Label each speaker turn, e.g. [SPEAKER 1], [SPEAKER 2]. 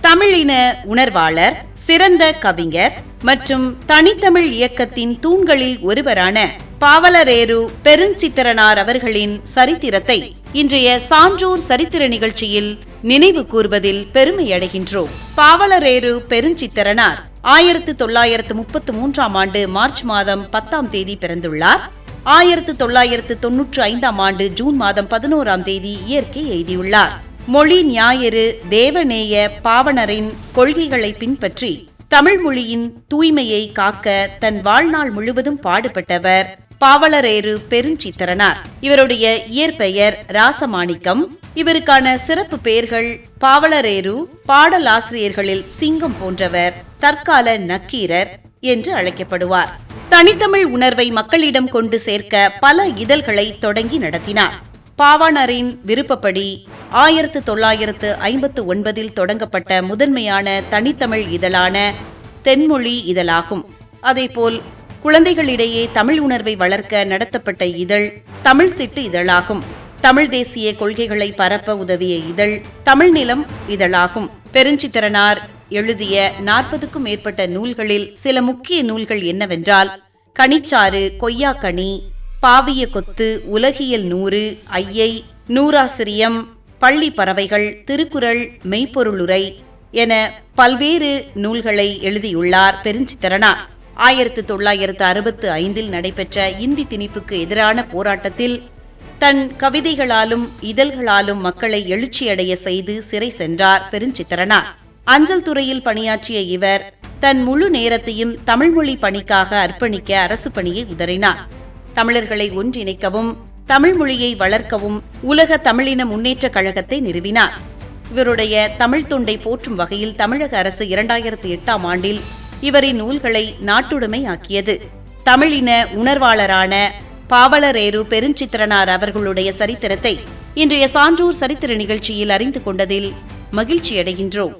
[SPEAKER 1] தமிழின உணர்வாளர், சிறந்த கவிஞர் மற்றும் தனித்தமிழ் இயக்கத்தின் தூண்களில் ஒருவரான பாவலரேறு பெருஞ்சித்திரனார் அவர்களின் சரித்திரத்தை இன்றைய சான்றோர் சரித்திர நிகழ்ச்சியில் நினைவு கூர்வதில் பெருமையடைகின்றோம். பாவலரேறு பெருஞ்சித்திரனார் 1933 ஆண்டு மார்ச் மாதம் 10ஆம் தேதி பிறந்துள்ளார். 1995ஆம் ஆண்டு ஜூன் மாதம் 11ஆம் தேதி இயற்கை எய்தியுள்ளார். மொழி ஞாயிறு தேவநேய பாவணரின் கொள்கைகளை பின்பற்றி தமிழ் மொழியின் தூய்மையை காக்க தன் வாழ்நாள் முழுவதும் பாடுபட்டவர் பாவலரேறு பெருஞ்சித்திரனார். இவருடைய இயற்பெயர் ராசமாணிக்கம். இவருக்கான சிறப்பு பெயர்கள் பாவலரேறு, பாடலாசிரியர்களில் சிங்கம் போன்றவர், தற்கால நக்கீரர் என்று அழைக்கப்படுவார். தனித்தமிழ் உணர்வை மக்களிடம் கொண்டு சேர்க்க பல இதழ்களை தொடங்கி நடத்தினார். பாவாணரின் விருப்பப்படி 1959 தொடங்கப்பட்ட முதன்மையான தனித்தமிழ் இதழான தென்மொழி இதழாகும். அதேபோல் குழந்தைகளிடையே தமிழ் உணர்வை வளர்க்க நடத்தப்பட்ட இதழ் தமிழ் சிட்டு இதழாகும். தமிழ் தேசிய கொள்கைகளை பரப்ப உதவிய இதழ் தமிழ் நிலம் இதழாகும். பெருஞ்சித்திரனார் எழுதிய 40க்கும் மேற்பட்ட நூல்களில் சில முக்கிய நூல்கள் என்னவென்றால் கனிச்சாறு, கொய்யாக்கனி, பாவிய கொத்து, உலகியல் 100, ஐயை, நூறாசிரியம், பள்ளி பறவைகள், திருக்குறள், மெய்ப்பொருளுரை என பல்வேறு நூல்களை எழுதியுள்ளார் பெருஞ்சித்திரனார். 1965 நடைபெற்ற இந்தி திணிப்புக்கு எதிரான போராட்டத்தில் தன் கவிதைகளாலும் இதழ்களாலும் மக்களை எழுச்சியடைய செய்து சிறை சென்றார் பெருஞ்சித்திரனார். அஞ்சல் துறையில் பணியாற்றிய இவர் தன் முழு நேரத்தையும் தமிழ்மொழி பணிக்காக அர்ப்பணிக்க அரசு பணியை உதறினார். தமிழர்களை ஒன்றிணைக்கவும் தமிழ் மொழியை வளர்க்கவும் உலக தமிழின முன்னேற்ற கழகத்தை நிறுவினார். இவருடைய தமிழ் தொண்டை போற்றும் வகையில் தமிழக அரசு 2008ஆம் ஆண்டில் இவரின் நூல்களை நாட்டுடைமை ஆக்கியது. தமிழின உணர்வாளரான பாவலரேறு பெருஞ்சித்திரனார் அவர்களுடைய சரித்திரத்தை இன்றைய சான்றோர் சரித்திர நிகழ்ச்சியில் அறிந்து கொண்டதில் மகிழ்ச்சியடைகின்றோம்.